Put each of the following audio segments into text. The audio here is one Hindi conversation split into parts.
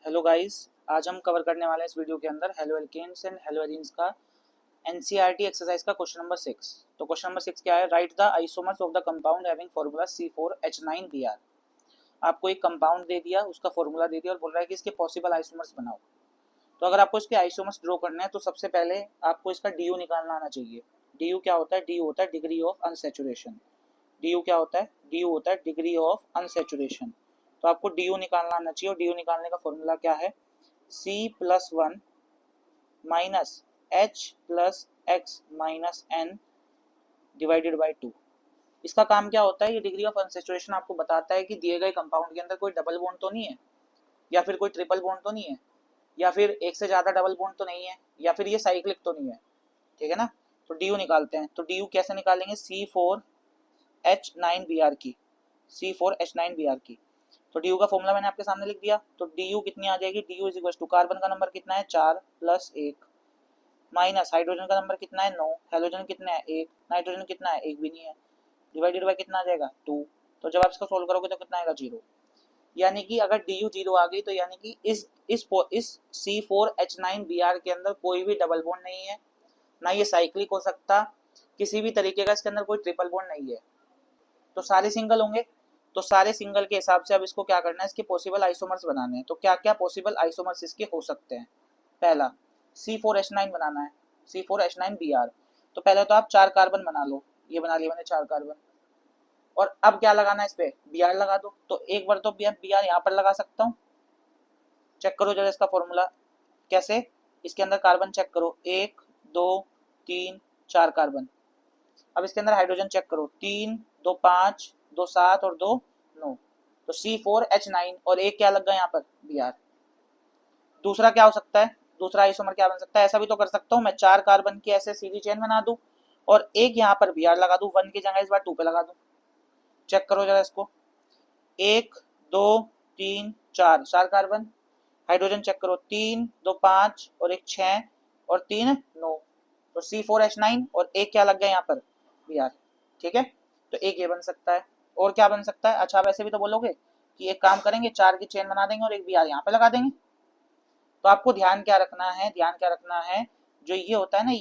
Hello guys. आज हम कवर करने वाले हैं इस वीडियो के अंदर haloalkanes and haloarenes का एनसीईआरटी एक्सरसाइज का क्वेश्चन नंबर 6। तो क्वेश्चन नंबर 6 क्या है? Write the isomers of the compound having formula C4H9Br। आपको एक कंपाउंड दे दिया, उसका फार्मूला दे दिया और बोल रहा है कि इसके पॉसिबल आइसोमर्स बनाओ। तो अगर आपको इसके आइसोमर्स ड्रॉ करने हैं तो सबसे पहले आपको इसका डी निकालना आना चाहिए। डी क्या होता है? डी होता है डिग्री ऑफ अनसैचुरेशन। डी क्या होता है? डी होता है डिग्री ऑफ अनसैचुरेशन। तो आपको डी निकालना आना चाहिए और डी निकालने का फॉर्मूला क्या है? C+1 minus H+X-N divided by 2। इसका काम क्या होता है? ये डिग्री ऑफ अनसैचुरेशन आपको बताता है कि दिए गए कंपाउंड के अंदर कोई डबल बॉन्ड तो नहीं है, या फिर कोई ट्रिपल बॉन्ड तो नहीं है, या फिर एक से ज्यादा डबल बॉन्ड तो नहीं है, या फिर ये साइक्लिक तो नहीं है। ठीक है ना? तो डी निकालते हैं। तो डी कैसे निकालेंगे? C4H9Br की, C4H9Br की। तो डी का फॉर्मूला मैंने आपके सामने लिख दिया। तो डी कितनी आ जाएगी? D is equal to carbon का नंबर कितना है? 4 प्लस 1 माइनस हाइड्रोजन का नंबर कितना है? 9, हेलोजन कितना है? 1, नाइट्रोजन कितना है? 1 भी नहीं है, डिवाइडेड बाय कितना आ जाएगा? 2। तो जब आप इसको सोल्व करोगे तो कितना आएगा? 0। यानी कि अगर डी यू 0 आ गई तो यानी कि इस C4H9Br के अंदर कोई भी डबल बॉन्ड नहीं है, ना ये साइक्लिक हो सकता, किसी भी तरीके का इसके अंदर कोई ट्रिपल बॉन्ड नहीं है। तो सारे सिंगल होंगे। तो सारे सिंगल के हिसाब से अब इसको क्या करना है? इसके पॉसिबल आइसोमर्स बनाने हैं। तो क्या क्या पॉसिबल आइसोमर्स इसके हो सकते हैं? पहला C4H9 बनाना है, C4H9Br। तो पहले तो आप 4 कार्बन बना लो। ये बना लिया मैंने 4 कार्बन। और अब क्या लगाना है? इस पे Br लगा दो। तो एक बार तो Br यहाँ पर लगा सकता हूँ। चेक करो जरा इसका फॉर्मूला कैसे। इसके अंदर कार्बन चेक करो, 1 2 3 4 कार्बन। अब इसके अंदर हाइड्रोजन चेक करो, 3 2 5 2 7 और 2 9। तो C4H9 और एक क्या लग गया यहाँ पर? Br। दूसरा क्या हो सकता है? दूसरा आइसोमर क्या बन सकता है? ऐसा भी तो कर सकता हूँ मैं, 4 कार्बन की ऐसे सीधी चेन बना दूं और एक यहाँ पर Br लगा दूं, 1 की जगह इस बार 2 पे लगा दूं। चेक करो जरा इसको, 1 2 3 4 4 कार्बन। हाइड्रोजन चेक करो, 3 2 5 और एक 6 और 3 9। तो C4H9 और एक क्या लग गया यहाँ पर? Br। ठीक है, तो एक ये बन सकता है। और क्या बन सकता है? अच्छा, आप ऐसे भी तो बोलोगे कि एक काम करेंगे, 4 की चेन बना देंगे और एक Br यहाँ पे लगा देंगे। तो आपको ध्यान क्या रखना है? ध्यान क्या रखना है? जो ये होता है ना,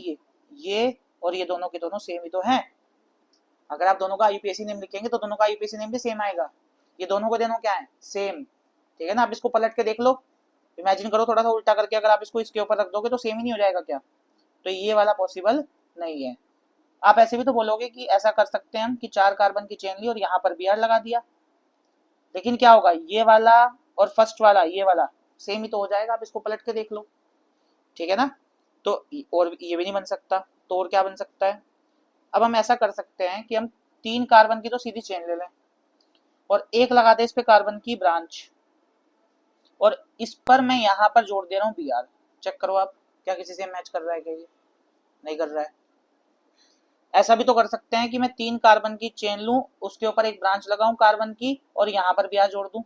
ये और ये दोनों के दोनों सेम ही तो हैं। अगर आप दोनों का यूपीएससी नेम लिखेंगे तो दोनों का यूपीएससी नेम भी सेम आएगा। ये दोनों को दोनों क्या है? सेम। ठीक है ना? आप इसको पलट के देख लो, इमेजिन करो थोड़ा सा उल्टा करके, अगर आप इसको इसके ऊपर रख दोगे तो सेम ही नहीं हो जाएगा क्या? तो ये वाला पॉसिबल नहीं है। आप ऐसे भी तो बोलोगे कि ऐसा कर सकते हैं हम कि 4 कार्बन की चेन ली और यहाँ पर Br लगा दिया, लेकिन क्या होगा? ये वाला और फर्स्ट वाला, ये वाला सेम ही तो हो जाएगा। आप इसको पलट के देख लो। ठीक है ना? तो और ये भी नहीं बन सकता। तो और क्या बन सकता है? अब हम ऐसा कर सकते हैं कि हम 3 कार्बन की तो सीधी चेन ले लें और एक लगा दे इस पे कार्बन की ब्रांच, और इस पर मैं यहाँ पर जोड़ दे रहा हूँ Br। चेक करो आप, क्या किसी से मैच कर रहा है? क्या ये नहीं कर रहा है? ऐसा भी तो कर सकते हैं कि मैं 3 कार्बन की चेन लूं, उसके ऊपर एक ब्रांच लगाऊं कार्बन की और यहाँ पर Br जोड़ दूं।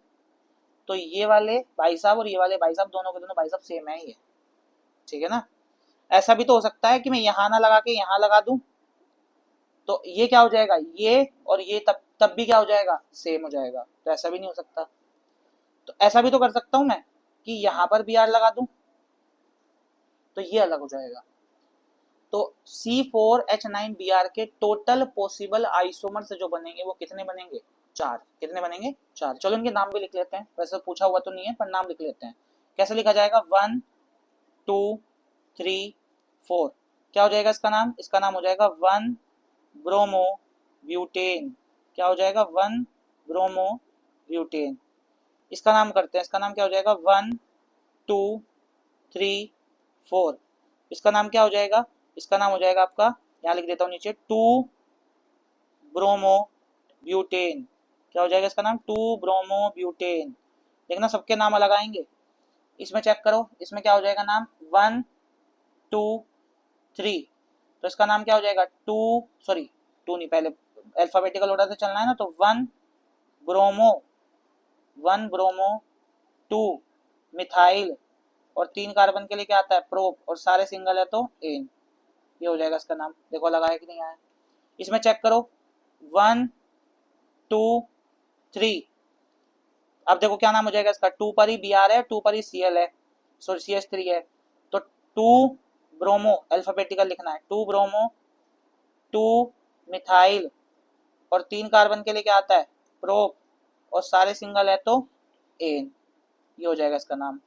तो ये वाले भाई साहब और ये वाले भाई साहब, दोनों के दोनों भाई साहब सेम है ये। ठीक है ना? ऐसा भी तो हो सकता है कि मैं यहाँ ना लगा के यहाँ लगा दूं, तो ये क्या हो जाएगा? ये और ये तब भी क्या हो जाएगा? सेम हो जाएगा। तो ऐसा भी नहीं हो सकता। तो ऐसा भी तो कर सकता हूं मैं कि यहाँ पर Br लगा दूं, तो ये अलग हो जाएगा। तो C4H9Br के टोटल पॉसिबल आइसोमर्स जो बनेंगे वो कितने बनेंगे? 4। कितने बनेंगे? 4। चलो इनके नाम भी लिख लेते हैं, वैसे पूछा हुआ तो नहीं है पर नाम लिख लेते हैं। कैसे लिखा जाएगा? 1 2 3 4। क्या हो जाएगा इसका नाम? इसका नाम हो जाएगा 1 ब्रोमो ब्यूटेन। क्या हो जाएगा? 1 ब्रोमो ब्यूटेन। इसका नाम करते हैं, इसका नाम क्या हो जाएगा? 1 2 3 4। इसका नाम क्या हो जाएगा? इसका नाम हो जाएगा आपका, यहाँ लिख देता हूँ नीचे, 2 ब्रोमो ब्यूटेन। क्या हो जाएगा इसका नाम? 2 ब्रोमो ब्यूटेन। देखना सबके नाम अलग आएंगे। इसमें चेक करो, इसमें क्या हो जाएगा नाम? 1 2 3। तो इसका नाम क्या हो जाएगा? 2 सॉरी 2 नहीं, पहले अल्फाबेटिकल ऑर्डर से चलना है ना। तो 1 ब्रोमो 1 ब्रोमो 2 मिथाइल, और 3 कार्बन के लिए क्या आता है? प्रोप, और सारे सिंगल है तो एन। ये हो जाएगा इसका नाम। देखो लगाया कि नहीं आया? इसमें चेक करो, 1 2 3। अब देखो क्या नाम हो जाएगा इसका, 2 पर ही Br है, 2 पर ही Cl है, सॉरी CH3 है, तो 2 ब्रोमो, अल्फाबेटिकल लिखना है, 2 ब्रोमो, 2 मिथाइल, और 3 कार्बन के लिए क्या आता है, प्रोप, और सारे सिंगल है तो एन। ये हो जाएगा इसका नाम,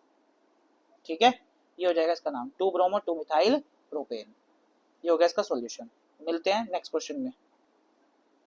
ठीक है, ये हो जाएगा इसका नाम, 2 ब्रोमो 2 मिथाइल प्रोपेन। ये हो गया इसका सॉल्यूशन। मिलते हैं नेक्स्ट क्वेश्चन में।